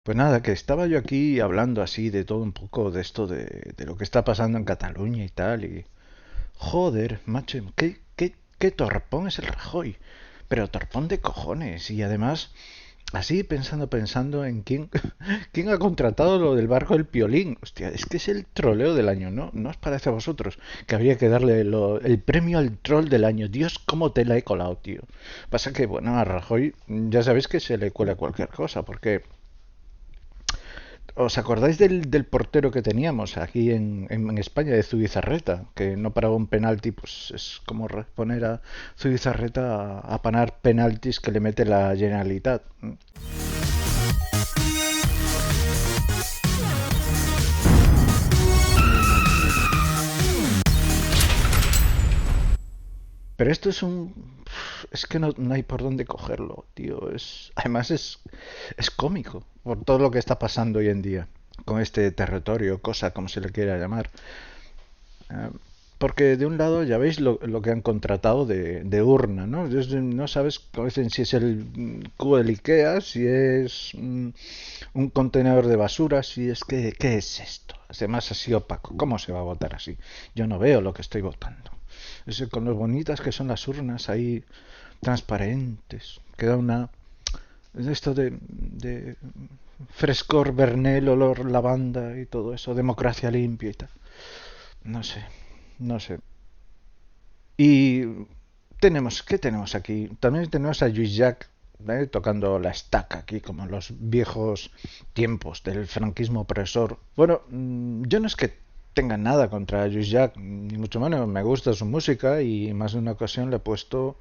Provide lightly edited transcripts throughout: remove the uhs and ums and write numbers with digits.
Pues nada, que estaba yo aquí hablando así de todo un poco de esto de lo que está pasando en Cataluña y tal, y joder, macho, qué torpón es el Rajoy, pero torpón de cojones, y además, así pensando en quién ha contratado lo del barco del Piolín. Hostia, es que es el troleo del año, ¿no? ¿No os parece a vosotros que habría que darle el premio al troll del año? Dios, cómo te la he colado, tío. Pasa que, bueno, a Rajoy ya sabéis que se le cuela cualquier cosa, porque ¿os acordáis del portero que teníamos aquí en España, de Zubizarreta? Que no paraba un penalti, pues es como poner a Zubizarreta a panar penaltis que le mete la Generalitat. Pero esto es un... Es que no hay por dónde cogerlo, tío. Además es cómico por todo lo que está pasando hoy en día con este territorio, cosa como se le quiera llamar. Eh, Porque de un lado ya veis lo que han contratado de urna, ¿no? No sabes como dicen, si es el cubo del Ikea, si es un contenedor de basura, si es que, ¿qué es esto? Además así opaco, ¿cómo se va a votar así? Yo no veo lo que estoy votando. Con lo bonitas que son las urnas ahí, transparentes, que da una... Esto de frescor, vernel, olor, lavanda y todo eso, democracia limpia y tal. No sé, no sé. Y ¿qué tenemos aquí? También tenemos a Lluís Llach, tocando la estaca aquí, como en los viejos tiempos del franquismo opresor. Bueno, yo no es que tenga nada contra Lluís Llach, ni mucho menos, me gusta su música y más de una ocasión le he puesto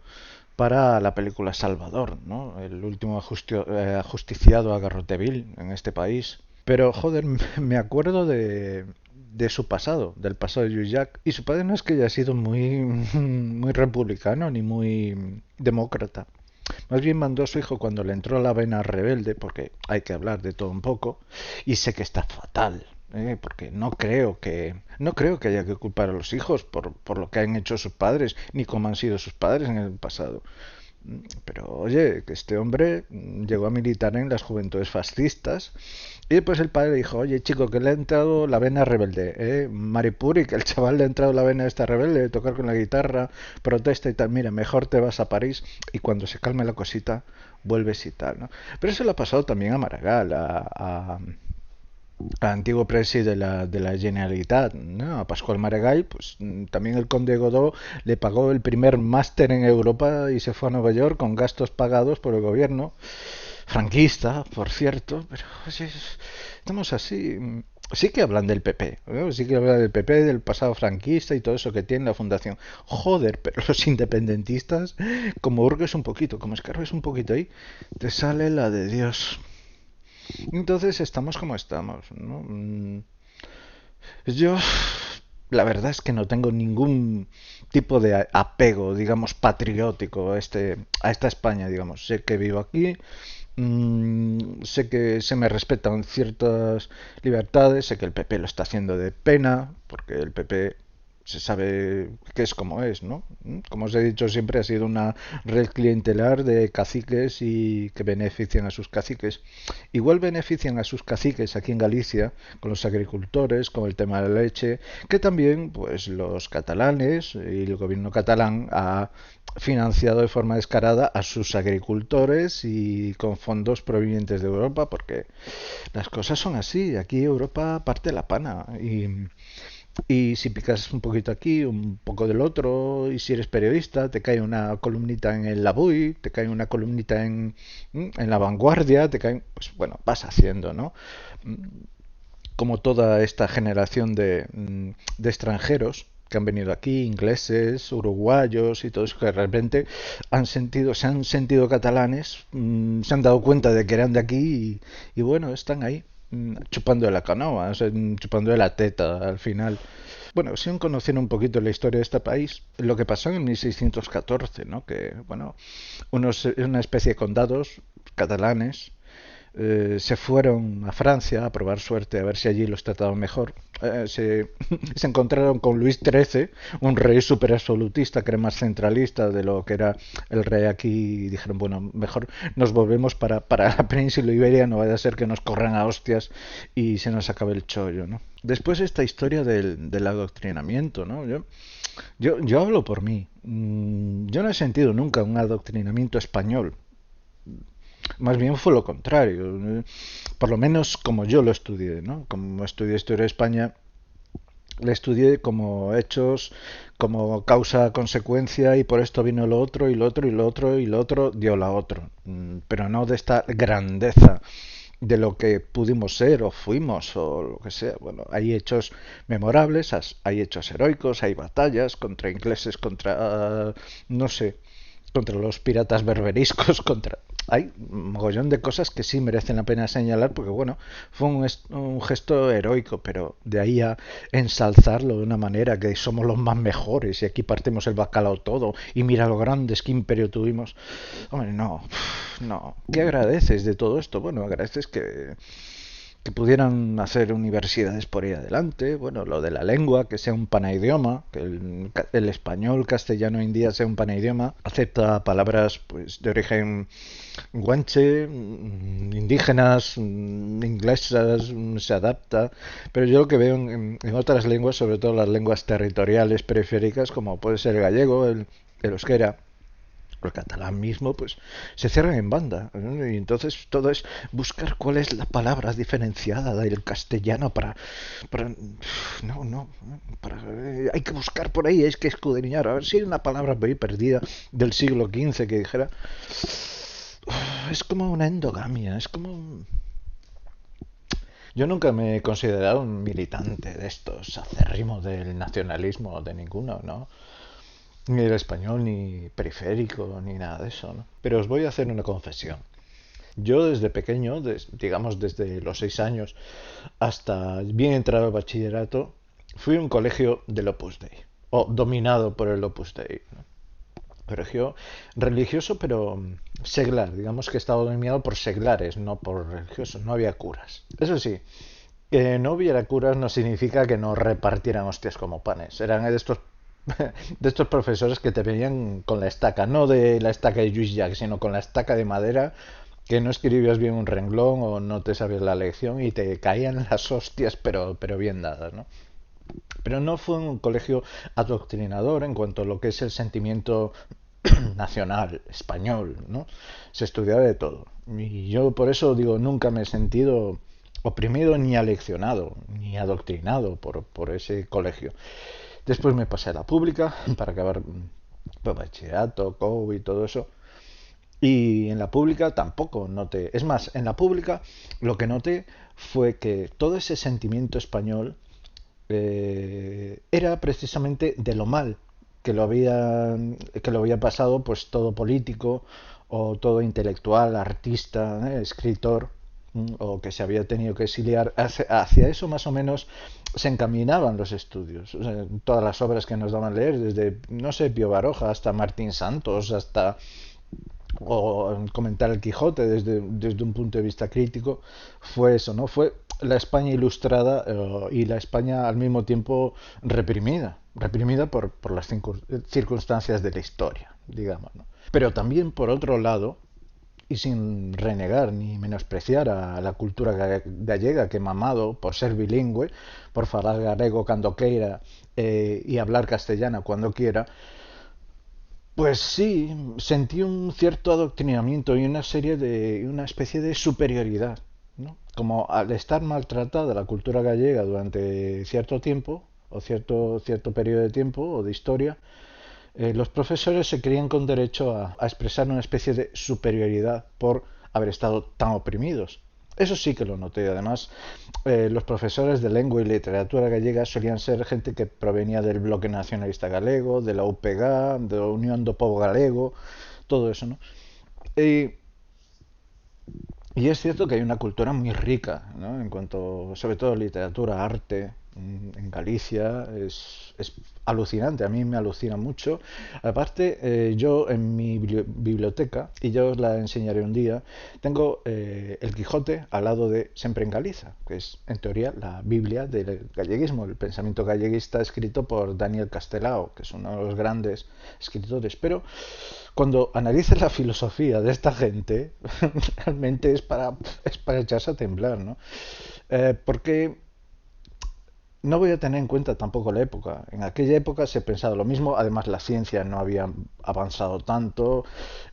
para la película Salvador, ¿no? El último ajusticiado a Garroteville en este país. Pero, joder, me acuerdo de su pasado, del pasado de Lluís Llach. Y su padre no es que haya sido muy republicano ni muy demócrata. Más bien mandó a su hijo cuando le entró la vena rebelde, porque hay que hablar de todo un poco, y sé que está fatal, porque no creo que haya que culpar a los hijos por lo que han hecho sus padres, ni cómo han sido sus padres en el pasado. Pero oye, que este hombre llegó a militar en las juventudes fascistas y después el padre dijo, oye chico, que le ha entrado la vena rebelde, Maripuri, que el chaval le ha entrado la vena esta rebelde de tocar con la guitarra, protesta y tal, mira, mejor te vas a París y cuando se calme la cosita vuelves y tal, ¿no? Pero eso le ha pasado también a Maragall, antiguo presi de la Generalitat, ¿no? A Pascual Maragall, pues también el conde Godó le pagó el primer máster en Europa y se fue a Nueva York con gastos pagados por el gobierno, franquista, por cierto, pero oye, estamos así. Sí que hablan del PP, ¿no? Sí que hablan del PP, del pasado franquista y todo eso que tiene la fundación. Joder, pero los independentistas, como hurgues un poquito, como escarbes un poquito ahí, te sale la de Dios. Entonces estamos como estamos, ¿no? Yo, la verdad es que no tengo ningún tipo de apego, digamos, patriótico a esta España, digamos. Sé que vivo aquí, sé que se me respetan ciertas libertades, sé que el PP lo está haciendo de pena, porque el PP se sabe que es como es, ¿no? Como os he dicho siempre, ha sido una red clientelar de caciques y que benefician a sus caciques. Igual benefician a sus caciques aquí en Galicia con los agricultores, con el tema de la leche, que también pues los catalanes y el gobierno catalán ha financiado de forma descarada a sus agricultores y con fondos provenientes de Europa, porque las cosas son así. Aquí Europa parte la pana y si picas un poquito aquí, un poco del otro, y si eres periodista, te cae una columnita en el Avui, te cae una columnita en La Vanguardia, te cae, pues bueno, vas haciendo, ¿no? Como toda esta generación de extranjeros que han venido aquí, ingleses, uruguayos y todos que de repente se han sentido catalanes, se han dado cuenta de que eran de aquí y bueno, están ahí chupando de la canoa, o sea, chupando de la teta al final. Bueno, si conociendo un poquito la historia de este país, lo que pasó en 1614, ¿no? Que, bueno, una especie de condados catalanes se fueron a Francia a probar suerte, a ver si allí los trataban mejor. Se encontraron con Luis XIII, un rey súper absolutista, que era más centralista de lo que era el rey aquí, y dijeron, bueno, mejor nos volvemos para la península ibérica, no vaya a ser que nos corran a hostias y se nos acabe el chollo, ¿no? Después esta historia del adoctrinamiento, ¿no? Yo hablo por mí. Yo no he sentido nunca un adoctrinamiento español. Más bien fue lo contrario. Por lo menos como yo lo estudié, ¿no? Como estudié Historia de España, le estudié como hechos, como causa-consecuencia, y por esto vino lo otro, y lo otro, y lo otro, y lo otro dio la otro. Pero no de esta grandeza de lo que pudimos ser o fuimos o lo que sea. Bueno, hay hechos memorables, hay hechos heroicos, hay batallas contra ingleses, contra, no sé, contra los piratas berberiscos, contra... Hay un mogollón de cosas que sí merecen la pena señalar porque, bueno, fue un gesto heroico, pero de ahí a ensalzarlo de una manera que somos los más mejores y aquí partimos el bacalao todo y mira lo grandes que imperio tuvimos. Hombre, no, no. ¿Qué agradeces de todo esto? Bueno, agradeces que pudieran hacer universidades por ahí adelante, bueno, lo de la lengua, que sea un panaidioma, que el español castellano hoy en día sea un panaidioma, acepta palabras pues de origen guanche, indígenas, inglesas, se adapta, pero yo lo que veo en otras lenguas, sobre todo las lenguas territoriales periféricas, como puede ser el gallego, el euskera, el catalán mismo, pues se cierran en banda, ¿no? Y entonces todo es buscar cuál es la palabra diferenciada del castellano para no, no, para, hay que buscar por ahí, hay que escudriñar, a ver si hay una palabra por ahí perdida del siglo XV que dijera. Es como una endogamia, es como... Yo nunca me he considerado un militante de estos acérrimos del nacionalismo de ninguno, ¿no? Ni el español, ni periférico, ni nada de eso, ¿no? Pero os voy a hacer una confesión. Yo desde pequeño, digamos desde los 6 años hasta bien entrado al bachillerato, fui a un colegio del Opus Dei, o dominado por el Opus Dei, ¿no? Colegio religioso, pero seglar, digamos que estaba dominado por seglares, no por religiosos, no había curas. Eso sí, que no hubiera curas no significa que no repartieran hostias como panes. Eran de estos profesores que te venían con la estaca, no de la estaca de Lluís Llach, sino con la estaca de madera, que no escribías bien un renglón o no te sabías la lección y te caían las hostias, pero bien dadas, ¿no? Pero no fue un colegio adoctrinador en cuanto a lo que es el sentimiento nacional, español, ¿no? Se estudiaba de todo. Y yo por eso digo, nunca me he sentido oprimido ni aleccionado, ni adoctrinado por ese colegio. Después me pasé a la pública para acabar pues, bachillerato, COU y todo eso. Y en la pública tampoco noté. Es más, en la pública lo que noté fue que todo ese sentimiento español era precisamente de lo mal que lo había pasado pues todo político o todo intelectual, artista, escritor, o que se había tenido que exiliar. Hacia eso más o menos se encaminaban los estudios. O sea, todas las obras que nos daban leer, desde, no sé, Pío Baroja hasta Martín Santos, hasta o comentar el Quijote desde un punto de vista crítico, fue eso, ¿no? Fue la España ilustrada y la España al mismo tiempo reprimida por las circunstancias de la historia, digamos, ¿no? Pero también, por otro lado, y sin renegar ni menospreciar a la cultura gallega, que mamado por ser bilingüe, por falar galego cando queira y hablar castellana cuando quiera, pues sí, sentí un cierto adoctrinamiento y una especie de superioridad, ¿no? Como al estar maltratada la cultura gallega durante cierto tiempo, o cierto periodo de tiempo, o de historia, los profesores se creían con derecho a expresar una especie de superioridad por haber estado tan oprimidos. Eso sí que lo noté. Además, los profesores de lengua y literatura gallega solían ser gente que provenía del Bloque Nacionalista Galego, de la UPG, de la Unión do Povo Galego, todo eso, ¿no? Y, y es cierto que hay una cultura muy rica, ¿no? En cuanto, sobre todo, literatura, arte. En Galicia es alucinante, a mí me alucina mucho. Aparte, yo en mi biblioteca, y yo os la enseñaré un día, tengo el Quijote al lado de Sempre en Galiza, que es en teoría la Biblia del galleguismo, el pensamiento galleguista escrito por Daniel Castelao, que es uno de los grandes escritores. Pero cuando analices la filosofía de esta gente, realmente es para echarse a temblar, ¿no? Porque no voy a tener en cuenta tampoco la época. En aquella época se pensaba lo mismo, además la ciencia no había avanzado tanto,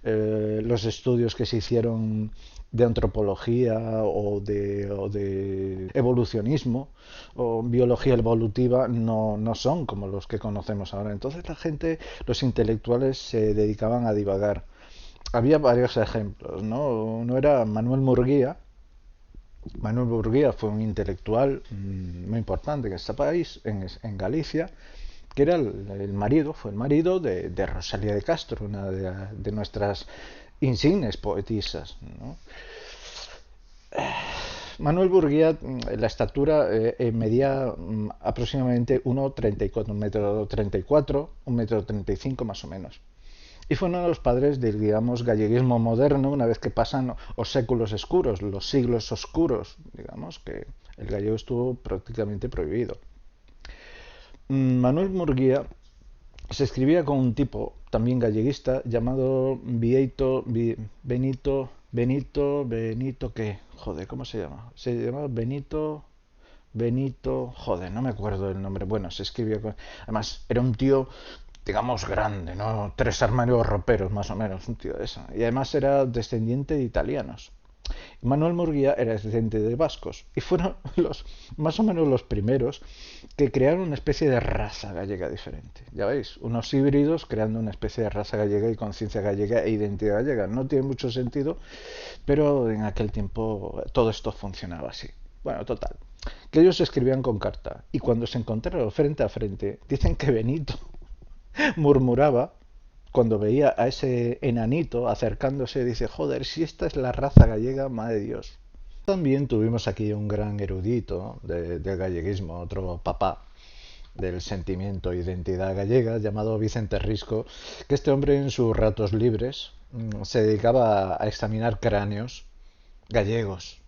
los estudios que se hicieron de antropología o de evolucionismo o biología evolutiva no son como los que conocemos ahora. Entonces la gente, los intelectuales se dedicaban a divagar. Había varios ejemplos, ¿no? Uno era Manuel Murguía. Manuel Burguía fue un intelectual muy importante en este país, en Galicia, que era fue el marido de Rosalía de Castro, una de nuestras insignes poetisas, ¿no? Manuel Burguía, la estatura medía aproximadamente 1,34, 1,34 m, 1,35 m más o menos. Y fue uno de los padres del, digamos, galleguismo moderno, una vez que pasan los séculos oscuros, los siglos oscuros, digamos, que el gallego estuvo prácticamente prohibido. Manuel Murguía se escribía con un tipo también galleguista llamado Benito, ¿qué? Joder, ¿cómo se llama? Se llamaba Benito, joder, no me acuerdo del nombre. Bueno, se escribía con... Además, era un tío, digamos, grande, ¿no? 3 armarios roperos, más o menos, un tío de eso. Y además era descendiente de italianos. Manuel Murguía era descendiente de vascos y fueron más o menos los primeros que crearon una especie de raza gallega diferente. Ya veis, unos híbridos creando una especie de raza gallega y conciencia gallega e identidad gallega. No tiene mucho sentido, pero en aquel tiempo todo esto funcionaba así. Bueno, total. Que ellos escribían con carta y cuando se encontraron frente a frente, dicen que Benito murmuraba cuando veía a ese enanito acercándose, dice, joder, si esta es la raza gallega, madre de Dios. También tuvimos aquí un gran erudito del galleguismo, otro papá del sentimiento e identidad gallega, llamado Vicente Risco, que este hombre en sus ratos libres se dedicaba a examinar cráneos gallegos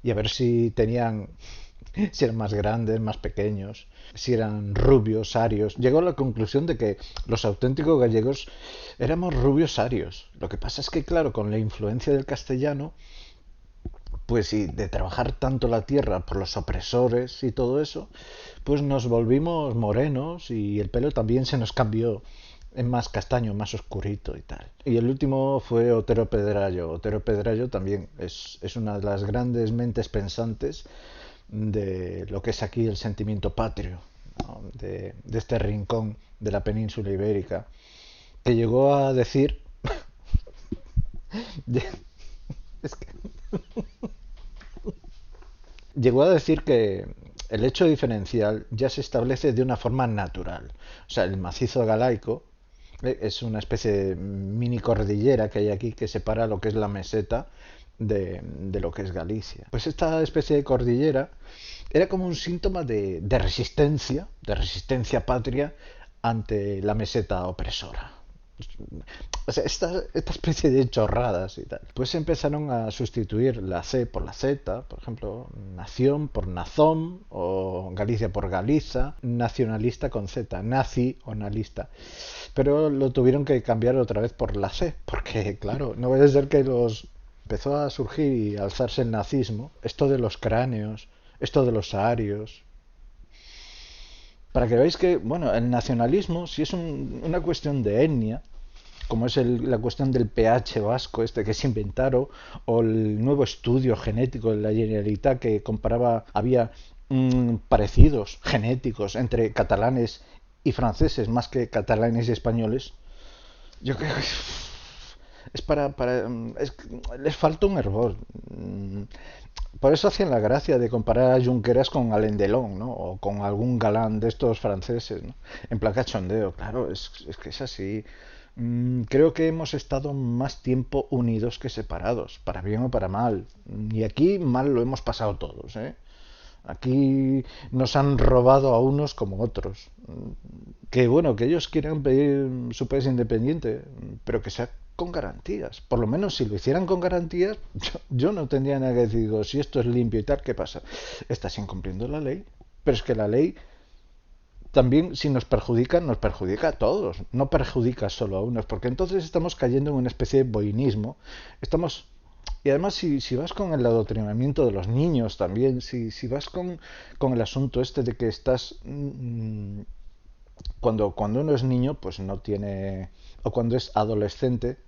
y a ver si tenían, si eran más grandes, más pequeños, si eran rubios, arios. Llegó a la conclusión de que los auténticos gallegos éramos rubios arios. Lo que pasa es que, claro, con la influencia del castellano, pues y de trabajar tanto la tierra por los opresores y todo eso, pues nos volvimos morenos y el pelo también se nos cambió en más castaño, más oscurito y tal. Y el último fue Otero Pedrayo. Otero Pedrayo también es una de las grandes mentes pensantes de lo que es aquí el sentimiento patrio, ¿no? De este rincón de la península ibérica, que llegó a decir, es que llegó a decir que el hecho diferencial ya se establece de una forma natural. O sea, el macizo galaico es una especie de mini cordillera que hay aquí que separa lo que es la meseta de lo que es Galicia. Pues esta especie de cordillera era como un síntoma de resistencia patria ante la meseta opresora. O sea, esta especie de chorradas y tal. Pues empezaron a sustituir la C por la Z, por ejemplo, nación por nazón, o Galicia por Galiza, nacionalista con Z, nazi o nalista. Pero lo tuvieron que cambiar otra vez por la C, porque claro, no puede ser que los... Empezó a surgir y alzarse el nazismo, esto de los cráneos, esto de los arios, para que veáis que, bueno, el nacionalismo, si es una cuestión de etnia, como es la cuestión del pH vasco este que se inventaron, o el nuevo estudio genético de la Generalitat que comparaba, había parecidos genéticos entre catalanes y franceses más que catalanes y españoles, yo creo que es les falta un hervor. Por eso hacían la gracia de comparar a Junqueras con Alain Delon, ¿no? O con algún galán de estos franceses, ¿no? En plan cachondeo, claro, es que es así. Creo que hemos estado más tiempo unidos que separados, para bien o para mal. Y aquí mal lo hemos pasado todos, ¿eh? Aquí nos han robado a unos como otros. Que bueno, que ellos quieran pedir su país independiente, pero que sea con garantías. Por lo menos si lo hicieran con garantías, yo no tendría nada que decir. Digo, si esto es limpio y tal, ¿qué pasa? Estás incumpliendo la ley. Pero es que la ley también, si nos perjudica a todos. No perjudica solo a unos, porque entonces estamos cayendo en una especie de boinismo. Estamos y además, si vas con el adoctrinamiento de los niños también, si vas con el asunto este de que estás cuando uno es niño, pues no tiene, o cuando es adolescente,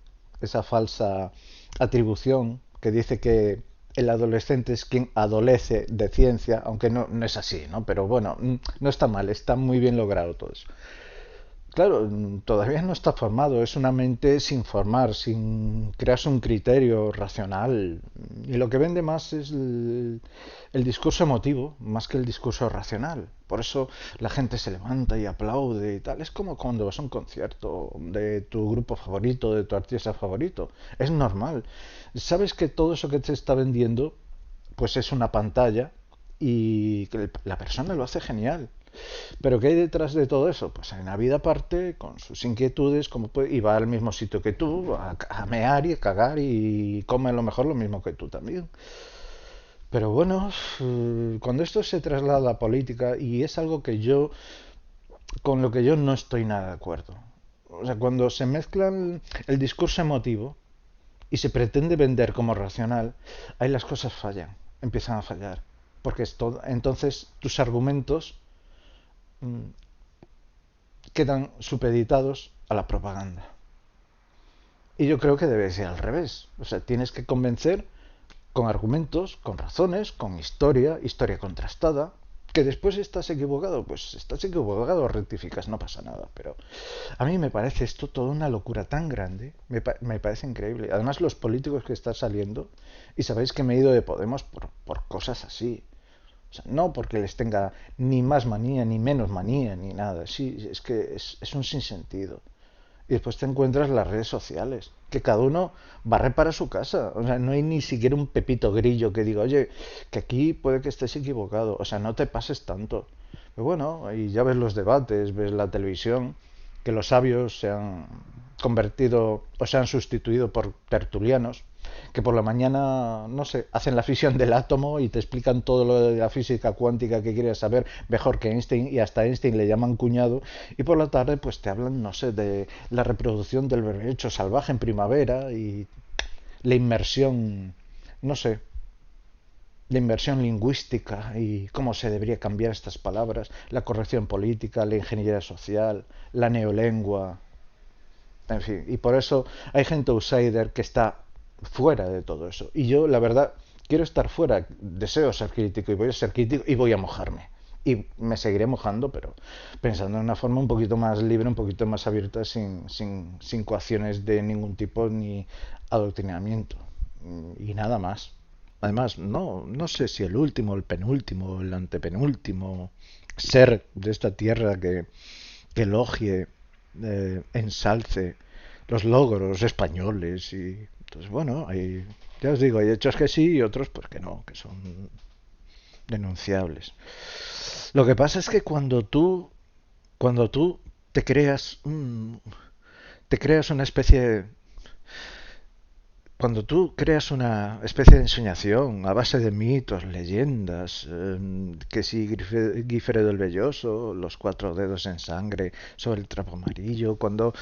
esa falsa atribución que dice que el adolescente es quien adolece de ciencia, aunque no es así, ¿no? Pero bueno, no está mal, está muy bien logrado todo eso. Claro, todavía no está formado, es una mente sin formar, sin crearse un criterio racional. Y lo que vende más es el discurso emotivo, más que el discurso racional. Por eso la gente se levanta y aplaude y tal. Es como cuando vas a un concierto de tu grupo favorito, de tu artista favorito. Es normal. Sabes que todo eso que te está vendiendo, pues es una pantalla y que la persona lo hace genial. Pero ¿qué hay detrás de todo eso? Pues hay una vida aparte, con sus inquietudes, como puede, y va al mismo sitio que tú, a mear y a cagar y come a lo mejor lo mismo que tú también. Pero bueno, cuando esto se traslada a la política, y es algo que con lo que yo no estoy nada de acuerdo. O sea, cuando se mezclan el discurso emotivo y se pretende vender como racional, ahí las cosas fallan, empiezan a fallar. Porque entonces tus argumentos mm, quedan supeditados a la propaganda. Y yo creo que debe ser al revés. O sea, tienes que convencer con argumentos, con razones, con historia contrastada. Que después estás equivocado, pues estás equivocado, rectificas, no pasa nada. Pero a mí me parece esto toda una locura tan grande, me parece increíble. Además, los políticos que están saliendo, y sabéis que me he ido de Podemos por cosas así. O sea, no porque les tenga ni más manía, ni menos manía, ni nada. Sí, es que es un sinsentido. Y después te encuentras las redes sociales, que cada uno barre para su casa. O sea, no hay ni siquiera un pepito grillo que diga, oye, que aquí puede que estés equivocado. O sea, no te pases tanto. Pero bueno, y ya ves los debates, ves la televisión, que los sabios se han convertido o se han sustituido por tertulianos, que por la mañana, no sé, hacen la fisión del átomo y te explican todo lo de la física cuántica que quieres saber mejor que Einstein, y hasta Einstein le llaman cuñado, y por la tarde pues te hablan, no sé, de la reproducción del berberecho salvaje en primavera y la inmersión, no sé, la inversión lingüística y cómo se debería cambiar estas palabras, la corrección política, la ingeniería social, la neolengua, en fin, y por eso hay gente outsider que está fuera de todo eso. Y yo, la verdad, quiero estar fuera, deseo ser crítico y voy a ser crítico y voy a mojarme. Y me seguiré mojando, pero pensando en una forma un poquito más libre, un poquito más abierta, sin coacciones de ningún tipo ni adoctrinamiento. Y nada más. Además, no sé si el último, el penúltimo, el antepenúltimo ser de esta tierra que elogie, ensalce los logros españoles y entonces bueno, ya os digo, hay hechos que sí y otros pues que no, que son denunciables. Lo que pasa es que cuando tú te creas una especie, cuando tú creas una especie de ensoñación a base de mitos, leyendas, que si Guifredo el Velloso, los cuatro dedos en sangre sobre el trapo amarillo, cuando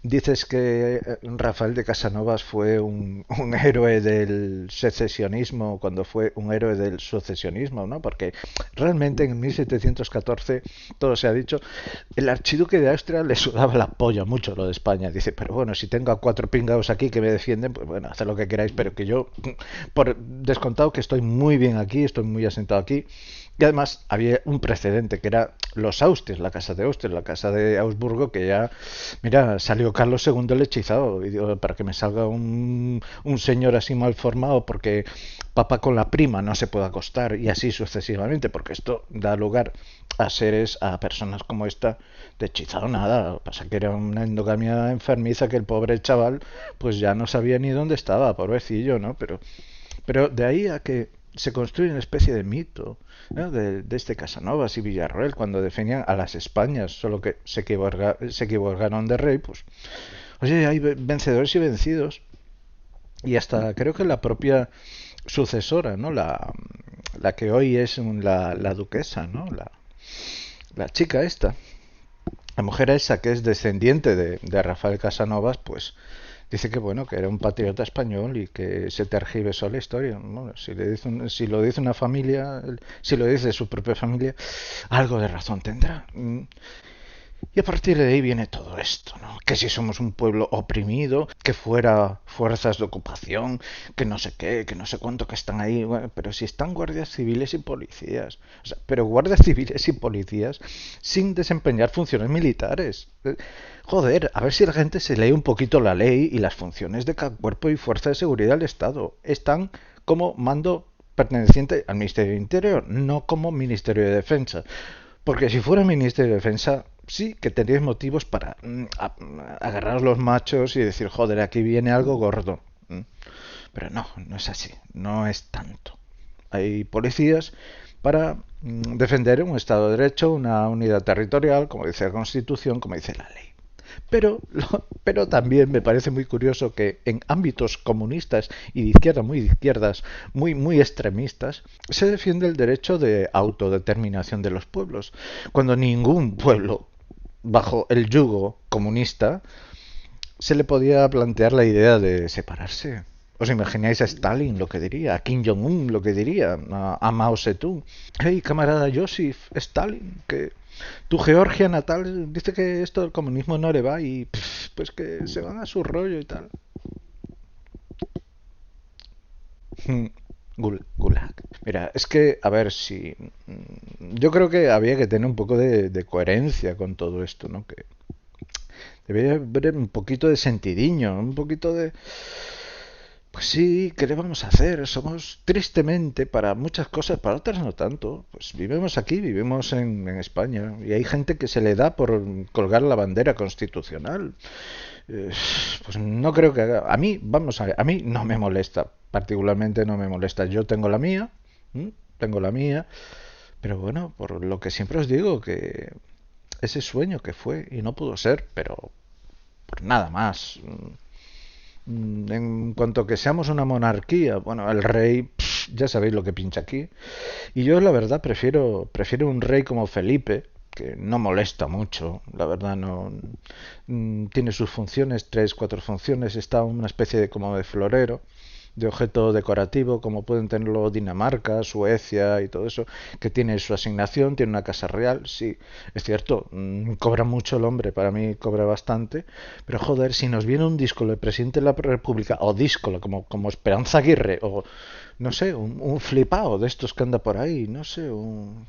dices que Rafael de Casanovas fue un héroe del secesionismo, cuando fue un héroe del sucesionismo, ¿no? Porque realmente en 1714, todo se ha dicho, el archiduque de Austria le sudaba la polla mucho lo de España. Dice, pero bueno, si tengo a cuatro pingados aquí que me defienden, pues bueno, haced lo que queráis, pero que yo, por descontado que estoy muy bien aquí, estoy muy asentado aquí. Y además había un precedente que era los Austres, la casa de Austria, la casa de Augsburgo, que ya, mira, salió Carlos segundo el hechizado. Y digo, para que me salga un señor así mal formado, porque papá con la prima no se puede acostar, y así sucesivamente, porque esto da lugar a seres, a personas como esta, de hechizado nada. Pasa que era una endogamia enfermiza que el pobre chaval, pues ya no sabía ni dónde estaba, pobrecillo, ¿no? Pero de ahí a que se construye una especie de mito, ¿no? De este Casanovas y Villarroel cuando defendían a las Españas, solo que se equivocaron de rey, pues, oye, hay vencedores y vencidos. Y hasta creo que la propia sucesora, ¿no? La que hoy es la duquesa, ¿no? La chica esta, la mujer esa que es descendiente de Rafael Casanovas, pues dice que bueno, que era un patriota español y que se tergiversó la historia. Bueno, si lo dice una familia, si lo dice su propia familia, algo de razón tendrá. Y a partir de ahí viene todo esto, ¿no? Que si somos un pueblo oprimido, que fuera fuerzas de ocupación, que no sé qué, que no sé cuánto que están ahí, bueno, pero si están guardias civiles y policías, o sea, pero guardias civiles y policías sin desempeñar funciones militares. Joder, a ver si la gente se lee un poquito la ley y las funciones de cada cuerpo y fuerza de seguridad del Estado. Están como mando perteneciente al Ministerio de Interior, no como Ministerio de Defensa. Porque si fuera Ministerio de Defensa, sí que tendríais motivos para agarraros los machos y decir, joder, aquí viene algo gordo. Pero no, no es así, no es tanto. Hay policías para defender un Estado de Derecho, una unidad territorial, como dice la Constitución, como dice la ley. Pero también me parece muy curioso que en ámbitos comunistas y de izquierda, muy de izquierdas, muy extremistas, se defiende el derecho de autodeterminación de los pueblos, cuando ningún pueblo bajo el yugo comunista se le podía plantear la idea de separarse. ¿Os imagináis a Stalin lo que diría? A Kim Jong-un lo que diría? A Mao Zedong. Hey, camarada Joseph, Stalin, que tu Georgia natal dice que esto del comunismo no le va y pues que se van a su rollo y tal. Gulag. Mira, es que, a ver, si... Yo creo que había que tener un poco de coherencia con todo esto, ¿no? Que debería haber un poquito de sentidiño, un poquito de... Pues sí, ¿qué le vamos a hacer? Somos tristemente para muchas cosas, para otras no tanto. Pues vivimos aquí, vivimos en España y hay gente que se le da por colgar la bandera constitucional. Eh, pues no creo que haga... A mí, vamos a ver, a mí no me molesta, particularmente no me molesta. Yo tengo la mía, tengo la mía, pero bueno, por lo que siempre os digo, que ese sueño que fue y no pudo ser, pero por nada más. En cuanto a que seamos una monarquía, bueno, el rey, ya sabéis lo que pincha aquí. Y yo la verdad prefiero un rey como Felipe, que no molesta mucho, la verdad no tiene sus funciones, tres, cuatro funciones, está una especie de como de florero, de objeto decorativo, como pueden tenerlo Dinamarca, Suecia y todo eso, que tiene su asignación, tiene una casa real, sí, es cierto, cobra mucho el hombre, para mí cobra bastante, pero joder, si nos viene un díscolo del presidente de la República, o díscolo, como Esperanza Aguirre, o no sé, un flipado de estos que anda por ahí, no sé,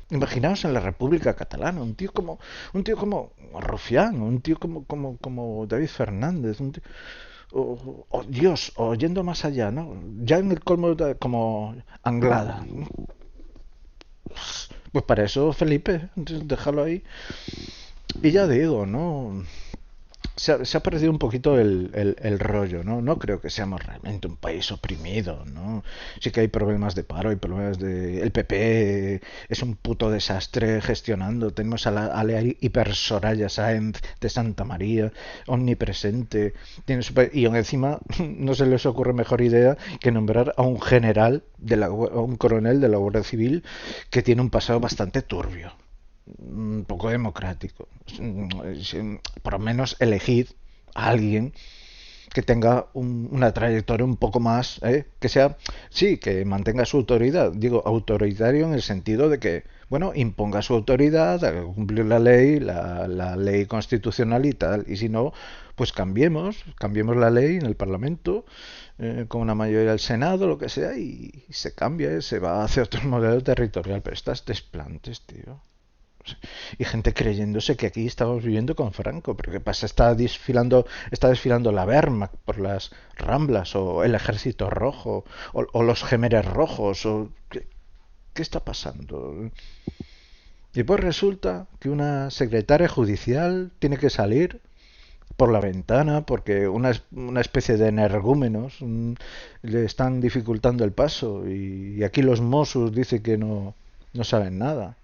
imaginaos en la República Catalana, un tío como Rufián, un tío como David Fernández, un tío, Dios, o yendo más allá, ¿no? Ya en el colmo como Anglada. Pues para eso, Felipe, déjalo ahí. Y ya digo, ¿no? Se ha perdido un poquito el rollo, ¿no? No creo que seamos realmente un país oprimido, ¿no? Sí que hay problemas de paro, hay problemas de... El PP es un puto desastre gestionando. Tenemos a la hiper Soraya Sáenz de Santa María, omnipresente. Y aún encima no se les ocurre mejor idea que nombrar a un general, a un coronel de la Guardia Civil que tiene un pasado bastante turbio, un poco democrático. Por lo menos elegid a alguien que tenga una trayectoria un poco más, que sea, sí, que mantenga su autoridad. Digo, autoritario en el sentido de que, bueno, imponga su autoridad, haga cumplir la ley, la ley constitucional y tal. Y si no, pues cambiemos la ley en el Parlamento, con una mayoría del Senado, lo que sea, y se cambia, se va hacia otro modelo territorial. Pero estas desplantes, tío. Y gente creyéndose que aquí estamos viviendo con Franco. ¿Pero qué pasa? Está desfilando la Wehrmacht por las Ramblas, o el Ejército Rojo, o los Gemeres Rojos, o ¿qué está pasando? Y pues resulta que una secretaria judicial tiene que salir por la ventana porque una especie de energúmenos le están dificultando el paso y aquí los Mossos dicen que no saben nada.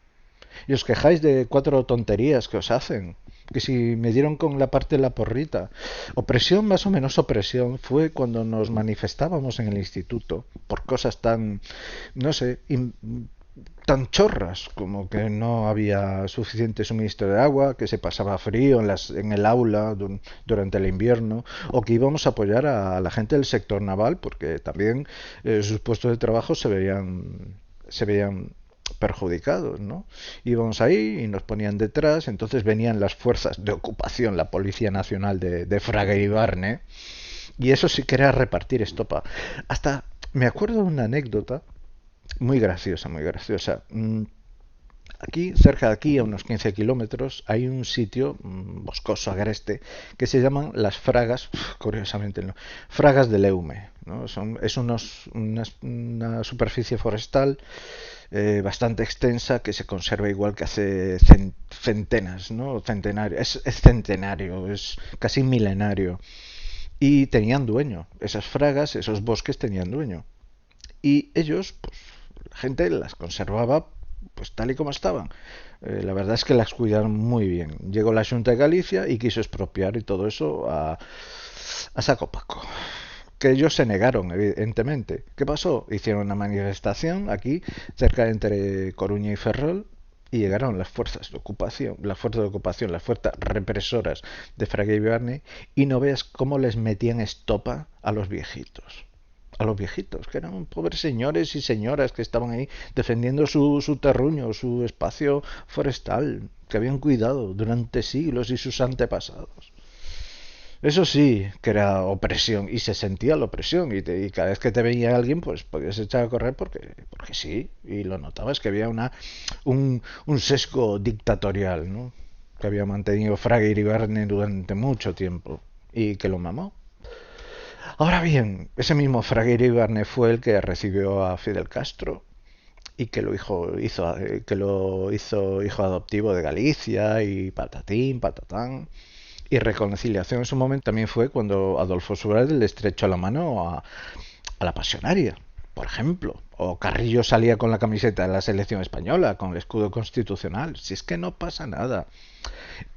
Y os quejáis de cuatro tonterías que os hacen. Que si me dieron con la parte de la porrita. Opresión, más o menos opresión, fue cuando nos manifestábamos en el instituto por cosas tan, no sé, tan chorras como que no había suficiente suministro de agua, que se pasaba frío en el aula durante el invierno, o que íbamos a apoyar a la gente del sector naval porque también sus puestos de trabajo se veían perjudicados, ¿no? Íbamos ahí y nos ponían detrás, entonces venían las fuerzas de ocupación, la Policía Nacional de Fraga y Barne, y eso sí que era repartir estopa. Hasta me acuerdo de una anécdota muy graciosa, muy graciosa. Aquí, cerca de aquí, a unos 15 kilómetros, hay un sitio boscoso, agreste, que se llaman las Fragas, curiosamente, ¿no? Fragas del Eume, ¿no? Es una superficie forestal bastante extensa que se conserva igual que hace centenas, ¿no? Centenario, es centenario, es casi milenario. Y tenían dueño, esas fragas, esos bosques tenían dueño. Y ellos, pues, la gente las conservaba pues tal y como estaban. La verdad es que las cuidaron muy bien. Llegó la Junta de Galicia y quiso expropiar y todo eso a saco paco. Que ellos se negaron, evidentemente. ¿Qué pasó? Hicieron una manifestación aquí, cerca entre Coruña y Ferrol, y llegaron las fuerzas represoras de Fraga y Barne, y no veas cómo les metían estopa a los viejitos, que eran pobres señores y señoras que estaban ahí defendiendo su terruño, su espacio forestal, que habían cuidado durante siglos y sus antepasados. Eso sí, que era opresión y se sentía la opresión y cada vez que te veía alguien pues podías echar a correr porque sí, y lo notabas que había un sesgo dictatorial, ¿no? Que había mantenido Fraga y Iribarne durante mucho tiempo y que lo mamó. Ahora bien, ese mismo Fraga Iribarne fue el que recibió a Fidel Castro y que lo hizo hijo adoptivo de Galicia y patatín, patatán. Y reconciliación en su momento también fue cuando Adolfo Suárez le estrechó la mano a la pasionaria, por ejemplo. O Carrillo salía con la camiseta de la selección española, con el escudo constitucional. Si es que no pasa nada.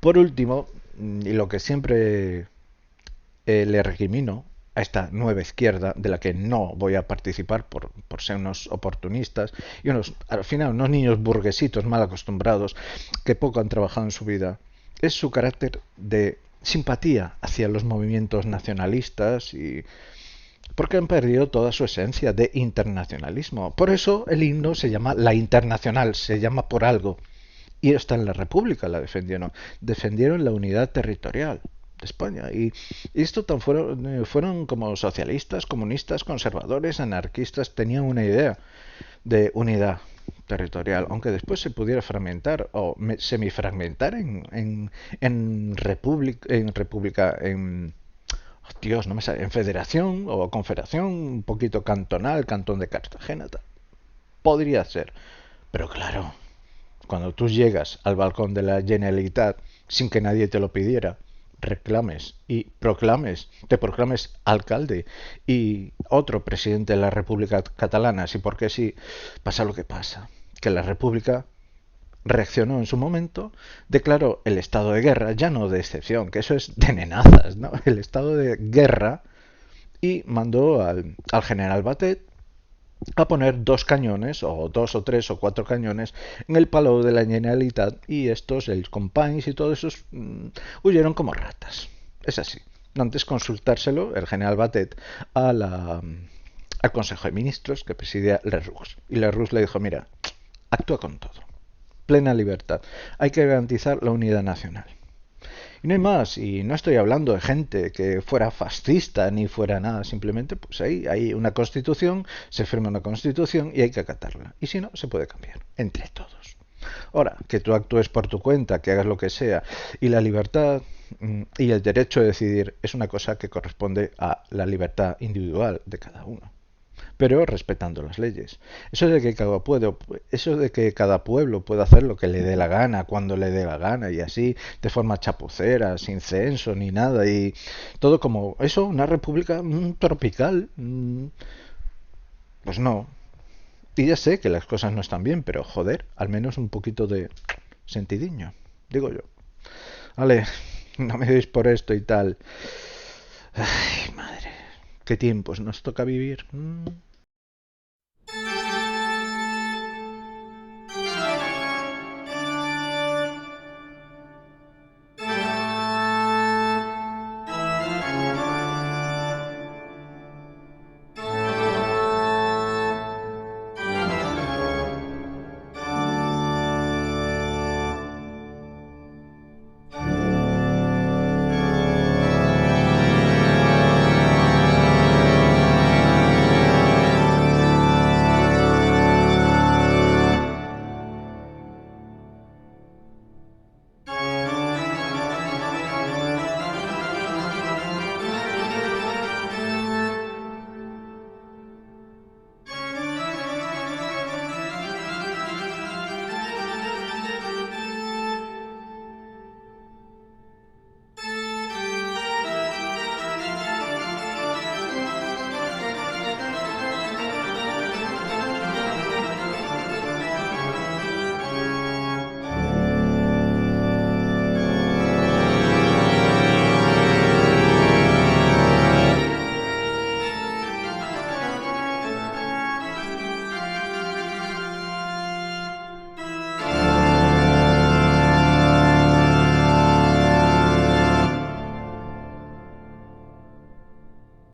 Por último, y lo que siempre le recrimino a esta nueva izquierda, de la que no voy a participar por ser unos oportunistas y al final unos niños burguesitos mal acostumbrados que poco han trabajado en su vida, es su carácter de simpatía hacia los movimientos nacionalistas y porque han perdido toda su esencia de internacionalismo. Por eso el himno se llama La Internacional, se llama por algo. Y hasta en la República la defendieron la unidad territorial de España. Y esto fueron como socialistas, comunistas, conservadores, anarquistas, tenían una idea de unidad territorial, aunque después se pudiera fragmentar o semifragmentar Dios, no me sale, en federación o confederación, un poquito cantonal, cantón de Cartagena, tal. Podría ser, pero claro, cuando tú llegas al balcón de la Generalitat sin que nadie te lo pidiera, reclames y te proclames alcalde y otro presidente de la República Catalana, si porque sí, pasa lo que pasa, que la República reaccionó en su momento, declaró el estado de guerra, ya no de excepción, que eso es de nenazas, ¿no? El estado de guerra y mandó al general Batet a poner dos cañones, o dos o tres o cuatro cañones, en el Palau de la Generalitat y estos, el Companys y todos esos, huyeron como ratas. Es así. Antes consultárselo, el general Batet, al Consejo de Ministros que presidía Lerroux. Y Lerroux le dijo, mira, actúa con todo. Plena libertad. Hay que garantizar la unidad nacional. Y no hay más, y no estoy hablando de gente que fuera fascista ni fuera nada, simplemente pues ahí hay una constitución, se firma una constitución y hay que acatarla. Y si no, se puede cambiar, entre todos. Ahora, que tú actúes por tu cuenta, que hagas lo que sea, y la libertad y el derecho de decidir es una cosa que corresponde a la libertad individual de cada uno. pero respetando las leyes. Eso de que cada pueblo pueda hacer lo que le dé la gana, cuando le dé la gana, y así, de forma chapucera, sin censo ni nada, y todo como eso, una república tropical. Pues no. Y ya sé que las cosas no están bien, pero joder, al menos un poquito de sentidiño, digo yo. Vale, no me deis por esto y tal. Ay, madre, qué tiempos nos toca vivir.